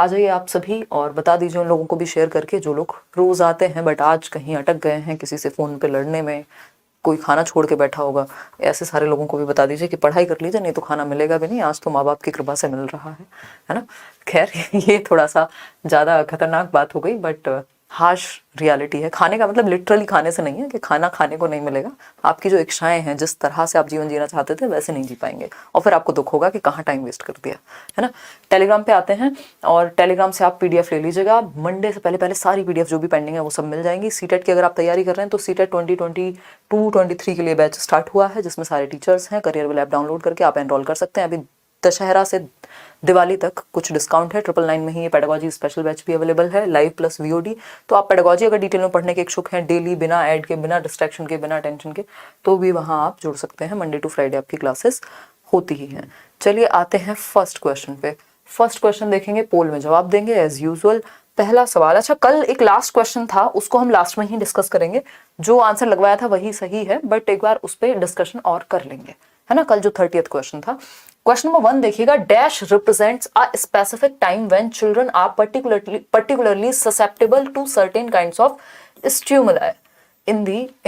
आ जाइए आप सभी और बता दीजिए उन लोगों को भी शेयर करके जो लोग रोज आते हैं बट आज कहीं अटक गए हैं किसी से फ़ोन पे लड़ने में, कोई खाना छोड़ के बैठा होगा। ऐसे सारे लोगों को भी बता दीजिए कि पढ़ाई कर लीजिए, नहीं तो खाना मिलेगा भी नहीं। आज तो माँ बाप की कृपा से मिल रहा है ना। खैर ये थोड़ा सा ज़्यादा खतरनाक बात हो गई बट हार्श रियलिटी है। खाने का मतलब लिटरली खाने से नहीं है कि खाना खाने को नहीं मिलेगा। आपकी जो इच्छाएं हैं, जिस तरह से आप जीवन जीना चाहते थे वैसे नहीं जी पाएंगे और फिर आपको दुख होगा कि कहाँ टाइम वेस्ट कर दिया, है ना। टेलीग्राम पे आते हैं और टेलीग्राम से आप पीडीएफ ले लीजिएगा। मंडे से पहले पहले सारी पीडीएफ जो भी पेंडिंग है वो सब मिल जाएंगी। सीटेट की अगर आप तैयारी कर रहे हैं तो सीटेट 2022-23 के लिए बैच स्टार्ट हुआ है जिसमें सारे टीचर्स हैं। करियर विल ऐप डाउनलोड करके आप एनरोल कर सकते हैं। अभी दशहरा से दिवाली तक कुछ डिस्काउंट है। 999 में ही ये पेडागोजी स्पेशल बैच भी अवेलेबल है, लाइव प्लस वीओडी। तो आप पेडागोजी अगर डिटेल में पढ़ने के इच्छुक हैं, डेली बिना ऐड के, बिना डिस्ट्रैक्शन के, बिना टेंशन के, तो भी वहाँ आप जुड़ सकते हैं। मंडे टू फ्राइडे आपकी क्लासेस होती ही हैं। चलिए आते हैं फर्स्ट क्वेश्चन पे। फर्स्ट क्वेश्चन देखेंगे, पोल में जवाब देंगे एज यूजुअल। पहला सवाल, अच्छा कल एक लास्ट क्वेश्चन था उसको हम लास्ट में ही डिस्कस करेंगे। जो आंसर लगवाया था वही सही है बट एक बार उस पर डिस्कशन और कर लेंगे, है ना। कल जो 30th क्वेश्चन था, क्वेश्चन नंबर 1 देखिएगा। Dash represents a specific time when children are particularly susceptible to certain kinds of stimuli in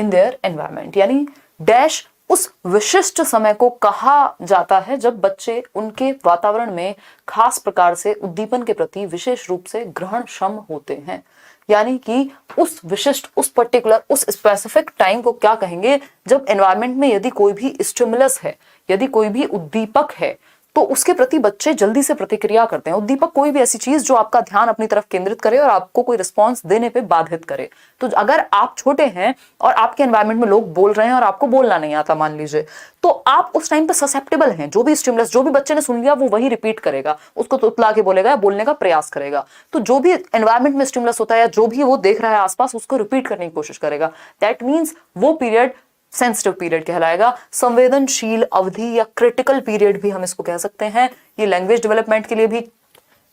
their environment। यानी डैश उस विशिष्ट समय को कहा जाता है जब बच्चे उनके वातावरण में खास प्रकार से उद्दीपन के प्रति विशेष रूप से ग्रहणक्षम होते हैं। यानी कि उस विशिष्ट, उस पर्टिकुलर, उस स्पेसिफिक टाइम को क्या कहेंगे जब एनवायरनमेंट में यदि कोई भी स्टिमुलस है, यदि कोई भी उद्दीपक है तो उसके प्रति बच्चे जल्दी से प्रतिक्रिया करते हैं। उद्दीपक कोई भी ऐसी चीज जो आपका ध्यान अपनी तरफ केंद्रित करे और आपको कोई रिस्पॉन्स देने पे बाधित करे। तो अगर आप छोटे हैं और आपके एनवायरनमेंट में लोग बोल रहे हैं और आपको बोलना नहीं आता मान लीजिए, तो आप उस टाइम पे ससेप्टेबल हैं। जो भी स्टिमुलस, जो भी बच्चे ने सुन लिया वो वही रिपीट करेगा, उसको तुतला के बोलेगा या बोलने का प्रयास करेगा। तो जो भी एनवायरनमेंट में स्टिमुलस होता है या जो भी वो देख रहा है आसपास उसको रिपीट करने की कोशिश करेगा। दैट मीन्स वो पीरियड सेंसिटिव पीरियड कहलाएगा। संवेदनशील अवधि या क्रिटिकल पीरियड भी हम इसको कह सकते हैं। ये लैंग्वेज डेवलपमेंट के लिए भी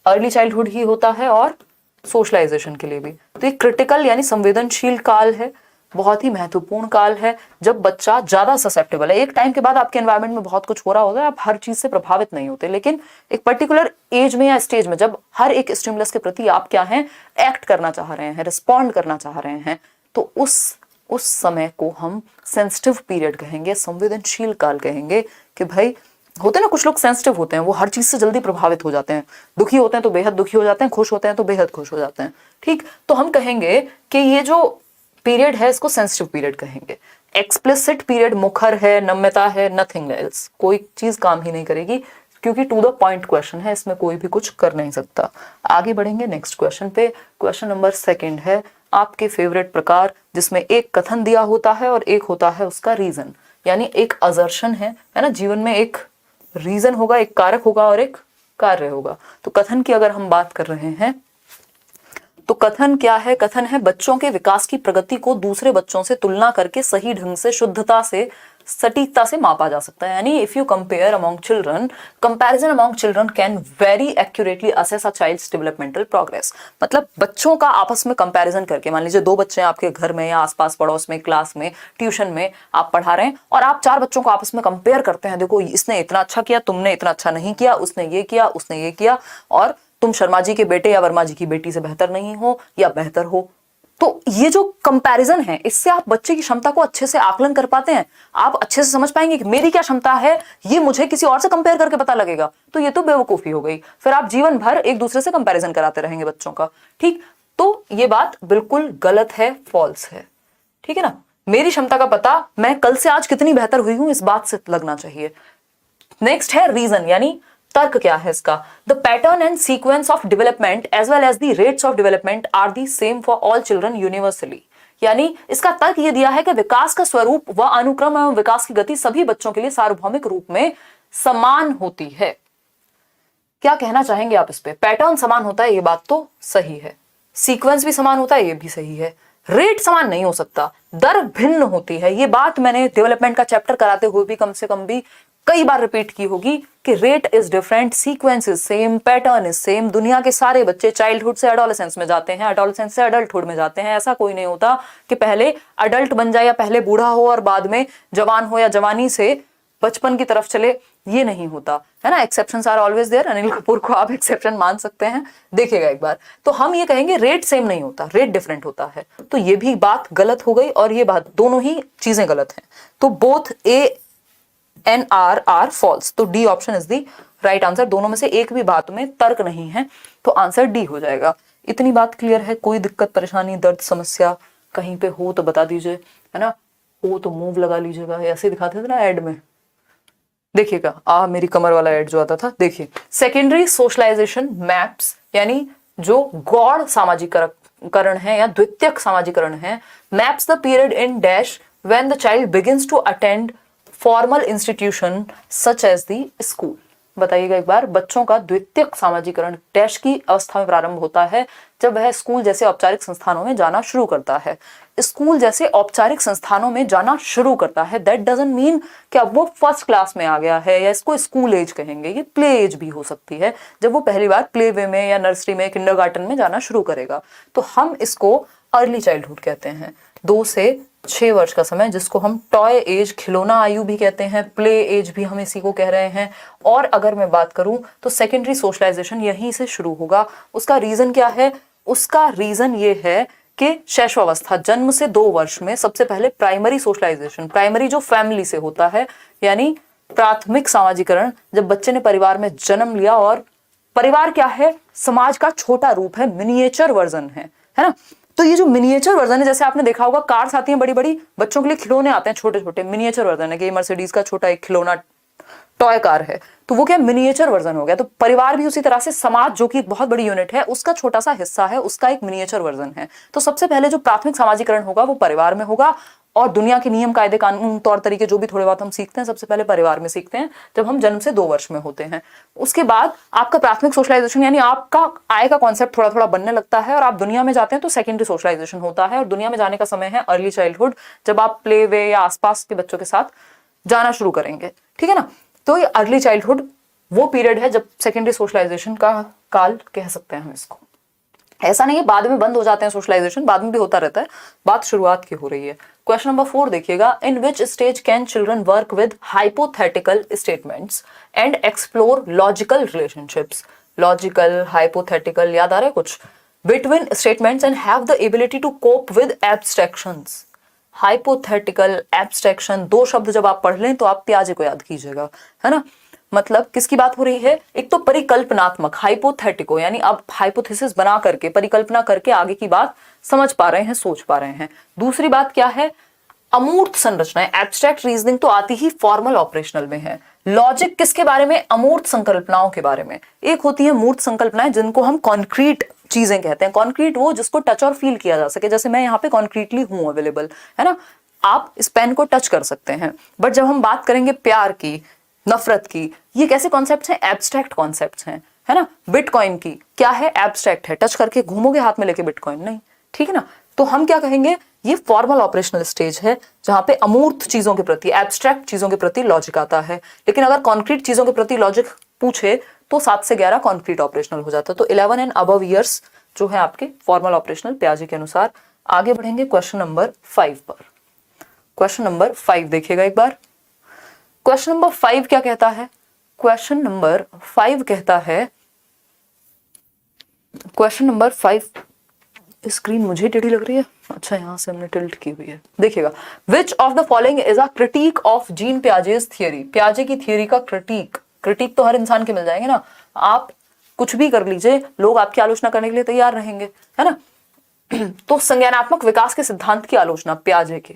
अर्ली चाइल्डहुड ही होता है और सोशलाइजेशन के लिए भी। तो ये क्रिटिकल यानी संवेदनशील काल है, बहुत ही महत्वपूर्ण काल है जब बच्चा ज्यादा ससेप्टेबल है। एक टाइम के बाद आपके एनवायरनमेंट में बहुत कुछ हो रहा होता है, आप हर चीज से प्रभावित नहीं होते, लेकिन एक पर्टिकुलर एज में या स्टेज में जब हर एक स्टिमुलस के प्रति आप क्या हैं, एक्ट करना चाह रहे हैं, रिस्पॉन्ड करना चाह रहे हैं, तो उस समय को हम सेंसिटिव पीरियड कहेंगे, संवेदनशील काल कहेंगे। कि भाई होते ना कुछ लोग सेंसिटिव होते हैं, वो हर चीज से जल्दी प्रभावित हो जाते हैं। दुखी होते हैं तो बेहद दुखी हो जाते हैं, खुश होते हैं तो बेहद खुश हो जाते हैं। ठीक, तो हम कहेंगे कि ये जो पीरियड है इसको सेंसिटिव पीरियड कहेंगे। एक्सप्लिसिट पीरियड मुखर है, नम्यता है, नथिंग एल्स, कोई चीज काम ही नहीं करेगी क्योंकि टू द पॉइंट क्वेश्चन है, इसमें कोई भी कुछ कर नहीं सकता। आगे बढ़ेंगे नेक्स्ट क्वेश्चन पे। क्वेश्चन नंबर 2 है, आपके फेवरेट प्रकार जिसमें एक कथन दिया होता है और एक होता है उसका रीजन। यानी एक असर्शन है ना, जीवन में एक रीजन होगा, एक कारक होगा और एक कार्य होगा। तो कथन की अगर हम बात कर रहे हैं तो कथन क्या है? कथन है बच्चों के विकास की प्रगति को दूसरे बच्चों से तुलना करके सही ढंग से, शुद्धता से, सटीकता से मापा जा सकता है। यानी if you compare among children, comparison among children can very accurately assess a child's developmental progress. मतलब बच्चों का आपस में कंपैरिजन करके, मान लीजिए 2 बच्चे हैं आपके घर में या आसपास पड़ोस में, क्लास में, ट्यूशन में आप पढ़ा रहे हैं और आप 4 बच्चों को आपस में कंपेयर करते हैं। देखो इसने इतना अच्छा किया, तुमने इतना अच्छा नहीं किया, उसने ये किया, उसने ये किया, और तुम शर्मा जी के बेटे या वर्मा जी की बेटी से बेहतर नहीं हो या बेहतर हो। तो ये जो कंपैरिजन है इससे आप बच्चे की क्षमता को अच्छे से आकलन कर पाते हैं। आप अच्छे से समझ पाएंगे कि मेरी क्या क्षमता है, ये मुझे किसी और से कंपेयर करके पता लगेगा। तो ये तो बेवकूफी हो गई। फिर आप जीवन भर एक दूसरे से कंपैरिजन कराते रहेंगे बच्चों का। ठीक, तो ये बात बिल्कुल गलत है, फॉल्स है। ठीक है ना, मेरी क्षमता का पता मैं कल से आज कितनी बेहतर हुई हूं इस बात से लगना चाहिए। नेक्स्ट है रीजन, यानी तर्क क्या है इसका? The pattern and sequence of development as well as the rates of development are the same for all children universally. यानी इसका तर्क यह दिया है कि विकास का स्वरूप व अनुक्रम एवं विकास की गति सभी बच्चों के लिए सार्वभौमिक रूप में समान होती है। क्या कहना चाहेंगे आप इस पे? पैटर्न समान होता है, ये बात तो सही है। सीक्वेंस भी समान होता है, ये भी सही है। रेट समान नहीं हो सकता, दर भिन्न होती है। ये बात मैंने डेवलपमेंट का चैप्टर कराते हुए भी कम से कम भी कई बार रिपीट की होगी कि rate is different, sequence is same, pattern is same. दुनिया के सारे बच्चे चाइल्डहुड से एडोलेसेंस में जाते हैं, एडोलेसेंस से अडल्टहुड में जाते हैं। ऐसा कोई नहीं होता कि पहले अडल्ट बन जाए या पहले बूढ़ा हो और बाद में जवान हो या जवानी से बचपन की तरफ चले, ये नहीं होता है ना। Exceptions are always there. Anil Kapoor को आप एक्सेप्शन मान सकते हैं, देखिएगा एक बार। तो हम ये कहेंगे रेट सेम नहीं होता, रेट डिफरेंट होता है, तो ये भी बात गलत हो गई और ये बात, दोनों ही चीजें गलत हैं। तो both A and R false. तो D option is the right answer. दोनों में से एक भी बात में तर्क नहीं है, तो आंसर डी हो जाएगा। इतनी बात क्लियर है? कोई दिक्कत परेशानी दर्द समस्या कहीं पे हो तो बता दीजिए, है ना। हो तो मूव लगा लीजिएगा, ऐसे दिखाते थे ना एड में, देखिएगा मेरी कमर वाला एड जो आता था, देखिए सेकेंडरी सोशलाइजेशन मैप्स, यानी जो गौड़ सामाजिकरण है या द्वितीयक सामाजिकरण है, maps the period in dash when the child begins to attend formal institution such as the school. बताइएगा एक बार, बच्चों का द्वितीयक सामाजिकरण डैश की अवस्था में प्रारंभ होता है, जब वह स्कूल जैसे औपचारिक संस्थानों में जाना शुरू करता है। स्कूल जैसे औपचारिक संस्थानों में जाना शुरू करता है, दैट डजंट मीन कि अब वो फर्स्ट क्लास में आ गया है या इसको स्कूल एज कहेंगे, ये प्ले एज भी हो सकती है, जब वो पहली बार प्ले वे में या नर्सरी में, किंडरगार्टन में जाना शुरू करेगा, तो हम इसको अर्ली चाइल्डहुड कहते हैं। 2 से 6 वर्ष का समय, जिसको हम टॉय एज, खिलौना आयु भी कहते हैं, प्ले एज भी हम इसी को कह रहे हैं। और अगर मैं बात करूं तो सेकेंडरी सोशलाइजेशन यहीं से शुरू होगा। उसका रीजन क्या है? उसका रीजन ये है कि शैशवावस्था, जन्म से 2 वर्ष में सबसे पहले प्राइमरी सोशलाइजेशन, प्राइमरी जो फैमिली से होता है, यानी प्राथमिक सामाजिकरण, जब बच्चे ने परिवार में जन्म लिया, और परिवार क्या है? समाज का छोटा रूप है, मिनिएचर वर्जन है ना। तो ये जो मिनिएचर वर्जन है, जैसे आपने देखा होगा कार्स आती हैं बड़ी बड़ी, बच्चों के लिए खिलौने आते हैं छोटे छोटे, मिनिएचर वर्जन है कि मर्सिडीज का छोटा एक खिलौना टॉय कार है, तो वो क्या मिनिएचर वर्जन हो गया। तो परिवार भी उसी तरह से समाज, जो कि एक बहुत बड़ी यूनिट है, उसका छोटा सा हिस्सा है, उसका एक मिनिएचर वर्जन है। तो सबसे पहले जो प्राथमिक सामाजिकरण होगा वो परिवार में होगा, और दुनिया के नियम कायदे कानून तौर तरीके जो भी थोड़े बहुत हम सीखते हैं, सबसे पहले परिवार में सीखते हैं, जब हम जन्म से 2 वर्ष में होते हैं। उसके बाद आपका प्राथमिक सोशलाइजेशन, यानी आपका आय का कॉन्सेप्ट थोड़ा थोड़ा बनने लगता है, और आप दुनिया में जाते हैं तो सेकेंडरी सोशलाइजेशन होता है, और दुनिया में जाने का समय है अर्ली चाइल्डहुड, जब आप प्ले वे या आसपास के बच्चों के साथ जाना शुरू करेंगे, ठीक है ना। तो ये अर्ली चाइल्डहुड वो पीरियड है जब सेकेंडरी सोशलाइजेशन का काल कह सकते हैं हम इसको। ऐसा नहीं है बाद में बंद हो जाते हैं सोशलाइजेशन, बाद में भी होता रहता है, बात शुरुआत की हो रही है। क्वेश्चन नंबर 4 देखिएगा, in which stage can children work with hypothetical statements and explore logical relationships. Logical, hypothetical, याद आ रहा है कुछ? Between statements and have the ability to cope with abstractions. Hypothetical, abstraction, 2 शब्द जब आप पढ़ लें तो आप प्याजे को याद कीजिएगा, है ना। मतलब किसकी बात हो रही है? एक तो परिकल्पनात्मक, हाइपोथेटिको, यानी आप हाइपोथेसिस बना करके, परिकल्पना करके आगे की बात समझ पा रहे हैं, सोच पा रहे हैं। दूसरी बात क्या है? अमूर्त संरचनाएं, एब्स्ट्रैक्ट रीजनिंग तो आती ही फॉर्मल ऑपरेशनल में है। लॉजिक किसके बारे में? अमूर्त संकल्पनाओं के बारे में। एक होती है मूर्त संकल्पनाएं, जिनको हम कॉन्क्रीट चीजें कहते हैं। कॉन्क्रीट वो जिसको टच और फील किया जा सके, जैसे मैं यहाँ पे कॉन्क्रीटली हूं अवेलेबल, है ना, आप इस पेन को टच कर सकते हैं। बट जब हम बात करेंगे प्यार की, नफरत की, ये कैसे कॉन्सेप्ट्स हैं? एब्स्ट्रैक्ट कॉन्सेप्ट्स हैं, है ना। बिटकॉइन की क्या है? एब्स्ट्रैक्ट है, टच करके घूमोगे हाथ में लेके बिटकॉइन नहीं, ठीक है ना। तो हम क्या कहेंगे? ये फॉर्मल ऑपरेशनल स्टेज है, जहां पे अमूर्त चीजों के प्रति, एब्स्ट्रैक्ट चीजों के प्रति लॉजिक आता है। लेकिन अगर कॉन्क्रीट चीजों के प्रति लॉजिक पूछे तो 7 से 11 कॉन्क्रीट ऑपरेशनल हो जाता है। तो 11 एंड अबव ईयर्स जो है आपके फॉर्मल ऑपरेशनल प्याजे के अनुसार। आगे बढ़ेंगे क्वेश्चन नंबर 5 पर। क्वेश्चन नंबर 5 देखिएगा एक बार। क्वेश्चन नंबर 5 क्या कहता है? क्वेश्चन नंबर 5 कहता है, क्वेश्चन नंबर 5, स्क्रीन मुझे टेढ़ी लग रही है, अच्छा यहां से हमने टिल्ट की हुई है, देखिएगा। Which of the following is a critique of Jean Piaget's theory. पियाजे की थियरी का क्रिटिक, क्रिटिक तो हर इंसान के मिल जाएंगे ना, आप कुछ भी कर लीजिए, लोग आपकी आलोचना करने के लिए तैयार रहेंगे, है ना। तो संज्ञानात्मक विकास के सिद्धांत की आलोचना, पियाजे के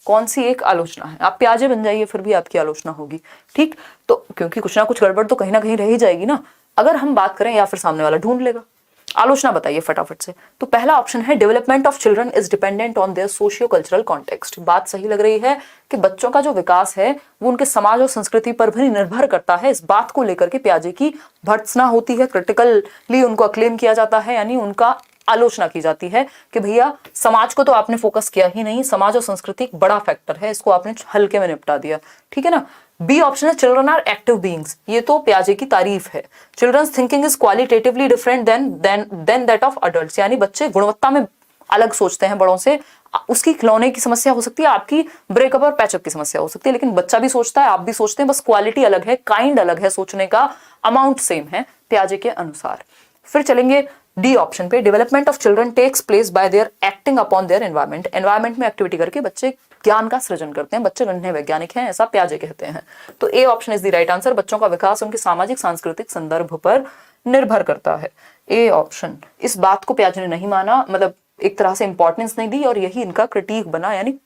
कौन सी एक आलोचना है? आप प्याजे बन जाइए फिर भी आपकी आलोचना होगी, ठीक। तो क्योंकि कुछ ना कुछ गड़बड़ तो कहीं ना कहीं रह ही जाएगी ना, अगर हम बात करें, या फिर सामने वाला ढूंढ लेगा। आलोचना बताइए फटाफट से। तो पहला ऑप्शन है, development of children is dependent on their socio cultural context. बात सही लग रही है कि बच्चों का जो विकास है वो उनके समाज और संस्कृति पर भी निर्भर करता है। इस बात को लेकर के प्याजे की भर्त्सना होती है, क्रिटिकली उनको अक्लेम किया जाता है, यानी उनका आलोचना की जाती है कि भैया समाज को तो आपने फोकस किया ही नहीं, समाज और संस्कृति एक बड़ा फैक्टर है, इसको आपने हल्के में निपटा दिया, ठीक है ना। बी ऑप्शन है, चिल्ड्रन आर एक्टिव बीइंग्स। ये तो प्याजे की तारीफ है। Children's thinking is qualitatively different than that of adults, यानी बच्चे गुणवत्ता में अलग सोचते हैं बड़ों से, उसकी खिलौने की समस्या हो सकती है, आपकी ब्रेकअप और पैचअप की समस्या हो सकती है, लेकिन बच्चा भी सोचता है, आप भी सोचते हैं, बस क्वालिटी अलग है, काइंड अलग है, सोचने का अमाउंट सेम है पियाजे के अनुसार। फिर चलेंगे डी ऑप्शन पे, development of children takes place by their acting upon their environment. Environment में एक्टिविटी करके बच्चे ज्ञान का सृजन करते हैं, बच्चे गहन वैज्ञानिक हैं, ऐसा पियाजे कहते हैं। तो A option is the right answer. बच्चों का विकास उनके सामाजिक सांस्कृतिक संदर्भ पर निर्भर करता है। A option. इस बात को पियाजे ने नहीं माना, मतलब एक तरह से इंपॉर्टेंस नहीं दी, और यही इनका क्रिटिक बना, यानी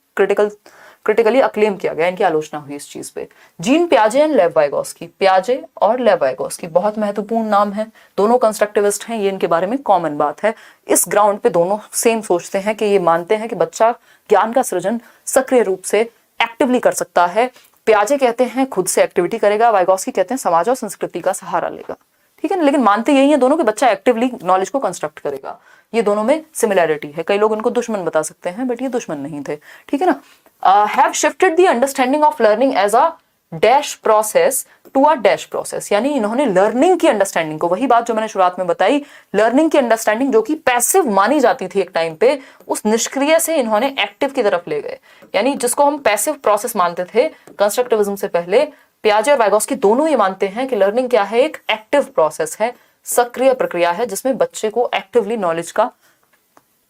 क्रिटिकली अक्लेम किया गया, इनकी आलोचना हुई इस चीज पे। जीन पियाजे एंड लेव वाइगोस्की। पियाजे और लेव वाइगोस्की बहुत महत्वपूर्ण नाम है, दोनों कंस्ट्रक्टिविस्ट हैं, ये इनके बारे में कॉमन बात है। इस ग्राउंड पे दोनों सेम सोचते हैं कि ये मानते हैं कि बच्चा ज्ञान का सृजन सक्रिय रूप से एक्टिवली कर सकता है। पियाजे कहते हैं खुद से एक्टिविटी करेगा, वाइगोस्की कहते हैं समाज और संस्कृति का सहारा लेगा। ठीक है ना, लेकिन मानते यही है दोनों कि बच्चा एक्टिवली नॉलेज को कंस्ट्रक्ट करेगा। ये दोनों में सिमिलैरिटी है। कई लोग इनको दुश्मन बता सकते हैं, बट ये दुश्मन नहीं थे। ठीक है ना। Have shifted the understanding of learning as a dash process to a dash process, यानी इन्होंने लर्निंग की अंडरस्टैंडिंग को, वही बात जो मैंने शुरुआत में बताई, लर्निंग की अंडरस्टैंडिंग जो कि पैसिव मानी जाती थी एक टाइम पे, उस निष्क्रिय से इन्होंने एक्टिव की तरफ ले गए। यानी जिसको हम पैसिव प्रोसेस मानते थे कंस्ट्रक्टिविज्म से पहले, पियाजे और वाइगोस्की दोनों ये मानते हैं कि लर्निंग क्या है, एक एक्टिव प्रोसेस है, सक्रिय प्रक्रिया है, जिसमें बच्चे को एक्टिवली नॉलेज का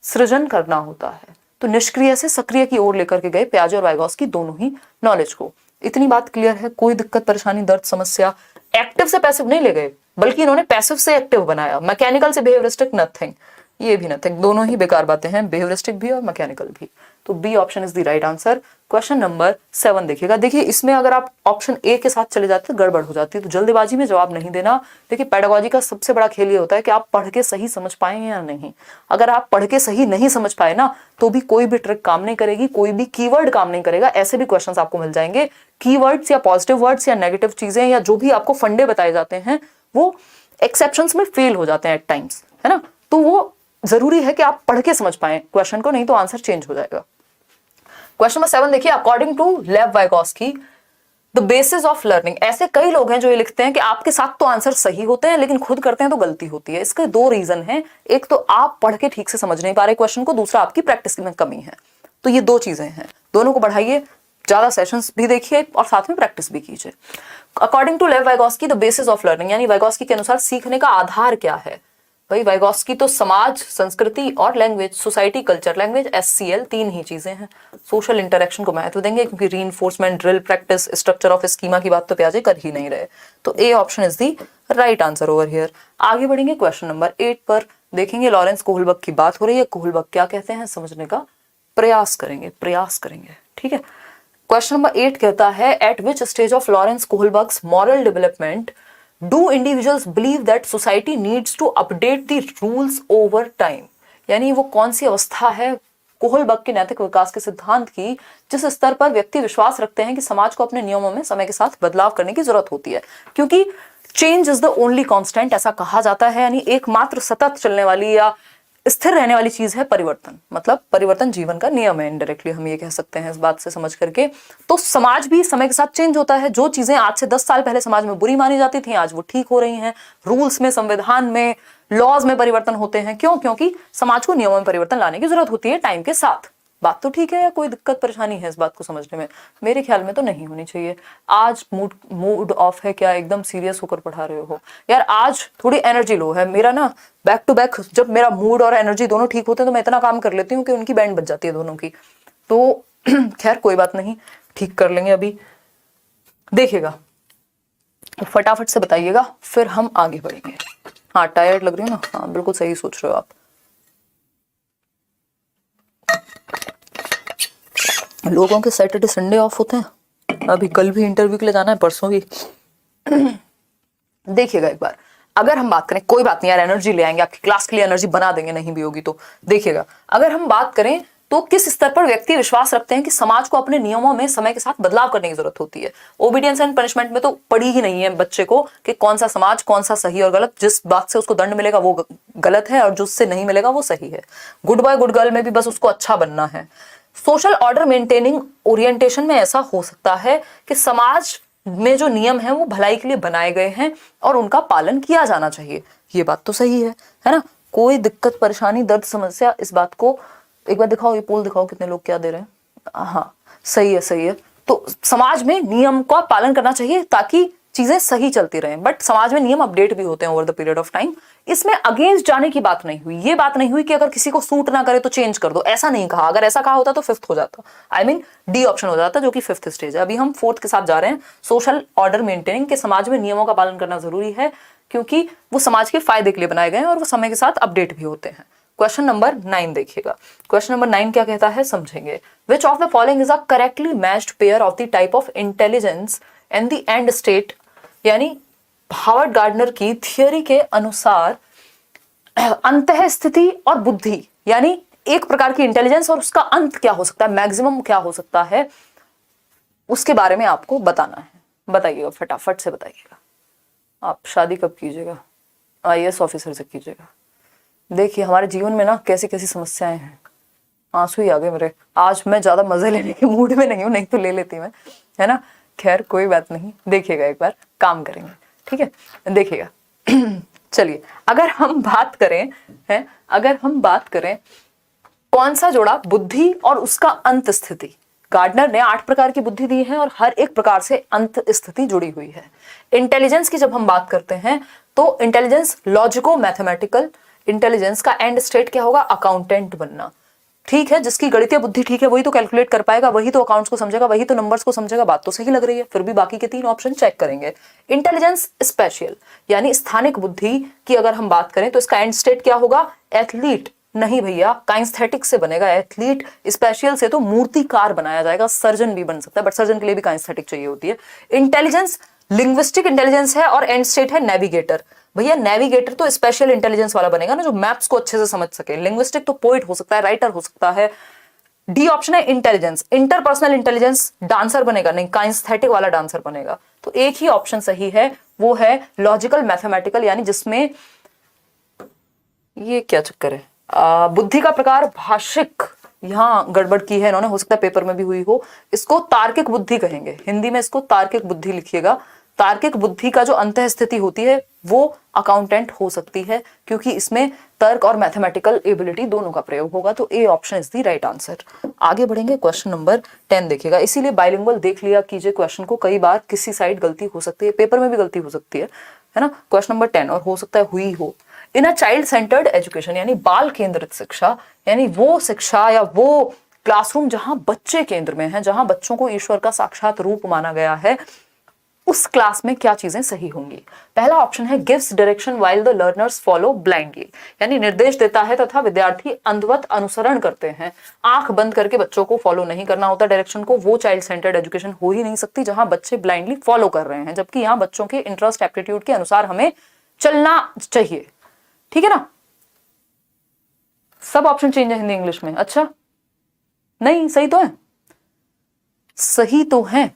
सृजन करना होता है। तो निष्क्रिय से सक्रिय की ओर लेकर के गए पियाजे और वाइगोस्की दोनों ही नॉलेज को। इतनी बात क्लियर है, कोई दिक्कत परेशानी दर्द समस्या। एक्टिव से पैसिव नहीं ले गए, बल्कि इन्होंने पैसिव से एक्टिव बनाया। मैकेनिकल से बिहेवियरिस्टिक नथिंग, ये भी नथिंग, दोनों ही बेकार बातें हैं, बिहेवियरिस्टिक भी और मैकेनिकल भी। तो B option is the right answer. Question number 7 देखिएगा। देखिए इसमें अगर आप ऑप्शन ए के साथ चले जाते तो गड़बड़ हो जाती है, तो जल्दबाजी में जवाब नहीं देना। देखिए पेडागोजी का सबसे बड़ा खेल ये होता है कि आप पढ़ के सही समझ पाए या नहीं। अगर आप पढ़ के सही नहीं समझ पाए ना, तो भी कोई भी ट्रिक काम नहीं करेगी, कोई भी कीवर्ड काम नहीं करेगा। ऐसे भी क्वेश्चंस आपको मिल जाएंगे, कीवर्ड्स या पॉजिटिव वर्ड्स या नेगेटिव चीजें या जो भी आपको फंडे बताए जाते हैं वो एक्सेप्शंस में फेल हो जाते हैं एट टाइम्स, है ना। तो वो जरूरी है कि आप पढ़ के समझ पाए क्वेश्चन को, नहीं तो आंसर चेंज हो जाएगा। क्वेश्चन नंबर 7 देखिए, अकॉर्डिंग टू लेव Vygotsky the basis of learning. ऐसे कई लोग हैं जो ये लिखते हैं कि आपके साथ तो आंसर सही होते हैं, लेकिन खुद करते हैं तो गलती होती है। इसके 2 रीजन हैं, एक तो आप पढ़ के ठीक से समझ नहीं पा रहे क्वेश्चन को, दूसरा आपकी प्रैक्टिस में कमी है। तो ये 2 चीजें हैं, दोनों को बढ़ाइए, ज्यादा सेशंस भी देखिए और साथ में प्रैक्टिस भी कीजिए। अकॉर्डिंग टू लेव Vygotsky the basis of learning, यानी वाइगोस्की के अनुसार सीखने का आधार क्या है। भाई वाइगोस्की तो समाज, संस्कृति और language, society, culture, language, SCL 3 ही चीजें हैं। सोशल इंटरेक्शन को महत्व देंगे, क्योंकि reinforcement, drill, practice, structure of schema की बात तो पियाजे कर ही नहीं रहे। तो A option is the right answer over here. आगे बढ़ेंगे क्वेश्चन नंबर 8 पर। देखेंगे लॉरेंस कोहलबर्ग की बात हो रही है, कोहलबर्ग क्या कहते हैं समझने का प्रयास करेंगे। ठीक है। क्वेश्चन नंबर 8 कहता है, at which stage of Lawrence Kohlberg's moral development do individuals believe that society needs to update the rules over time। यानी वो कौन सी अवस्था है कोहलबर्ग के नैतिक विकास के सिद्धांत की, जिस स्तर पर व्यक्ति विश्वास रखते हैं कि समाज को अपने नियमों में समय के साथ बदलाव करने की जरूरत होती है। क्योंकि change is the only constant, ऐसा कहा जाता है, यानी एकमात्र सतत चलने वाली या स्थिर रहने वाली चीज है परिवर्तन। मतलब परिवर्तन जीवन का नियम है, इनडायरेक्टली हम ये कह सकते हैं इस बात से समझ करके। तो समाज भी समय के साथ चेंज होता है। जो चीजें आज से 10 साल पहले समाज में बुरी मानी जाती थी, आज वो ठीक हो रही हैं। रूल्स में, संविधान में, लॉज में परिवर्तन होते हैं। क्यों? क्योंकि समाज को नियमों में परिवर्तन लाने की जरूरत होती है टाइम के साथ। बात तो ठीक है, या कोई दिक्कत परेशानी है इस बात को समझने में? मेरे ख्याल में तो नहीं होनी चाहिए। आज मूड ऑफ है क्या? एकदम सीरियस होकर पढ़ा रहे हो यार? आज थोड़ी एनर्जी लो है। मेरा ना बैक टू बैक जब मेरा मूड और एनर्जी दोनों ठीक होते हैं तो मैं इतना काम कर लेती हूँ कि उनकी बैंड बज जाती है दोनों की। तो खैर कोई बात नहीं, ठीक कर लेंगे अभी। देखिएगा फटाफट से बताइएगा, फिर हम आगे बढ़ेंगे। हाँ टायर्ड लग रही हो ना? हाँ बिल्कुल सही सोच रहे हो आप। लोगों के सैटरडे संडे ऑफ होते हैं। अभी कल भी इंटरव्यू के लिए जाना है, परसों भी। देखिएगा एक बार, अगर हम बात करें, कोई बात नहीं यार, एनर्जी ले आएंगे, आपकी क्लास के लिए एनर्जी बना देंगे, नहीं भी होगी तो। देखिएगा अगर हम बात करें तो किस स्तर पर व्यक्ति विश्वास रखते हैं कि समाज को अपने नियमों में समय के साथ बदलाव करने की जरूरत होती है। ओबीडियंस एंड पनिशमेंट में तो पड़ी ही नहीं है बच्चे को कि कौन सा समाज, कौन सा सही और गलत। जिस बात से उसको दंड मिलेगा वो गलत है और जिससे नहीं मिलेगा वो सही है। गुड बॉय गुड गर्ल में भी बस उसको अच्छा बनना है। सोशल ऑर्डर मेंटेनिंग ओरिएंटेशन में ऐसा हो सकता है कि समाज में जो नियम है वो भलाई के लिए बनाए गए हैं और उनका पालन किया जाना चाहिए। ये बात तो सही है ना? कोई दिक्कत परेशानी दर्द समस्या इस बात को एक बार दिखाओ, ये पोल दिखाओ कितने लोग क्या दे रहे हैं। हाँ सही है, सही है। तो समाज में नियम का पालन करना चाहिए ताकि चीजें सही चलती रहें, बट समाज में नियम अपडेट भी होते हैं over the period of time. इसमें अगेंस्ट जाने की बात नहीं हुई, ये बात नहीं हुई कि अगर किसी को सूट ना करे तो चेंज कर दो, ऐसा नहीं कहा। अगर ऐसा कहा होता तो फिफ्थ हो जाता, आई मीन डी ऑप्शन हो जाता, जो कि फिफ्थ स्टेज है। अभी हम फोर्थ के साथ जा रहे हैं, सोशल ऑर्डर मेंटेनिंग, के समाज में नियमों का पालन करना जरूरी है क्योंकि वो समाज के फायदे के लिए बनाए गए हैं और वो समय के साथ अपडेट भी होते हैं। क्वेश्चन नंबर 9 देखिएगा। क्वेश्चन नंबर 9 क्या कहता है, समझेंगे। विच of the following is a correctly matched pair of the type of intelligence and the end state, यानी हावर्ड गार्डनर की थियरी के अनुसार अंतः स्थिति और बुद्धि, यानी एक प्रकार की इंटेलिजेंस और उसका अंत क्या हो सकता है, मैक्सिमम क्या हो सकता है, उसके बारे में आपको बताना है। बताइएगा, फटाफट से बताइएगा। आप शादी कब कीजिएगा, IAS ऑफिसर से कीजिएगा। देखिए हमारे जीवन में ना कैसी कैसी समस्याएं हैं, आंसू ही आ गए मेरे। आज मैं ज्यादा मजे लेने के मूड में नहीं हूं, नहीं तो ले लेती मैं, है ना। खैर कोई बात नहीं, देखिएगा एक बार काम करेंगे, ठीक है, देखिएगा। चलिए अगर हम बात करें, हैं, अगर हम बात करें कौन सा जोड़ा बुद्धि और उसका अंत स्थिति, गार्डनर ने 8 प्रकार की बुद्धि दी है और हर एक प्रकार से अंत स्थिति जुड़ी हुई है। इंटेलिजेंस की जब हम बात करते हैं तो इंटेलिजेंस लॉजिको मैथमेटिकल, इंटेलिजेंस का एंड स्टेट क्या होगा, अकाउंटेंट बनना। ठीक है, जिसकी गणितीय बुद्धि ठीक है वही तो कैलकुलेट कर पाएगा, वही तो अकाउंट्स को समझेगा, वही तो नंबर्स को समझेगा। बात तो सही लग रही है, फिर भी बाकी के 3 ऑप्शन चेक करेंगे। इंटेलिजेंस स्पेशल यानी स्थानिक बुद्धि की अगर हम बात करें तो इसका एंड स्टेट क्या होगा, एथलीट नहीं भैया, काइंस्थेटिक से बनेगा एथलीट। स्पेशल से तो मूर्तिकार बनाया जाएगा, सर्जन भी बन सकता है, बट सर्जन के लिए भी काइंस्थेटिक चाहिए होती है। इंटेलिजेंस लिंग्विस्टिक इंटेलिजेंस है और एंड स्टेट है नेविगेटर। भैया नेविगेटर तो स्पेशल इंटेलिजेंस वाला बनेगा ना, जो मैप्स को अच्छे से समझ सके। लिंग्विस्टिक तो पोइट हो सकता है, राइटर हो सकता है। डी ऑप्शन है इंटेलिजेंस, इंटरपर्सनल इंटेलिजेंस डांसर बनेगा, नहीं काइंस्थेटिक वाला डांसर बनेगा। तो एक ही ऑप्शन सही है, वो है लॉजिकल मैथमेटिकल, यानी जिसमें ये क्या चक्कर है, बुद्धि का प्रकार भाषिक, यहां गड़बड़ की है इन्होंने, हो सकता है पेपर में भी हुई हो। इसको तार्किक बुद्धि कहेंगे, हिंदी में इसको तार्किक बुद्धि लिखिएगा। तार्किक बुद्धि का जो अंतः स्थिति होती है वो अकाउंटेंट हो सकती है, क्योंकि इसमें तर्क और मैथमेटिकल एबिलिटी दोनों का प्रयोग होगा। तो A option is the right answer. आगे बढ़ेंगे, क्वेश्चन नंबर 10 देखिएगा। इसीलिए बाइलिंगुअल देख लिया कीजिए क्वेश्चन को, कई बार किसी साइड गलती हो सकती है, पेपर में भी गलती हो सकती है ना। क्वेश्चन नंबर 10, और हो सकता है हुई हो। इन अ चाइल्ड सेंटर्ड एजुकेशन, यानी बाल केंद्रित शिक्षा, यानी वो शिक्षा या वो क्लासरूम जहां बच्चे केंद्र में है, जहां बच्चों को ईश्वर का साक्षात रूप माना गया है, उस क्लास में क्या चीजें सही होंगी। पहला ऑप्शन है gives direction while the learners follow blindly, यानी निर्देश देता है तथा विद्यार्थी अंधवत अनुसरण करते हैं। आंख बंद करके बच्चों को फॉलो नहीं करना होता डायरेक्शन को, वो चाइल्ड सेंटर्ड एजुकेशन हो ही नहीं सकती जहां बच्चे ब्लाइंडली फॉलो कर रहे हैं, जबकि यहां बच्चों के इंटरेस्ट एप्टीट्यूड के अनुसार हमें चलना चाहिए। ठीक है ना, सब ऑप्शन चेंज है हिंदी इंग्लिश में। अच्छा नहीं, सही तो है, सही तो है।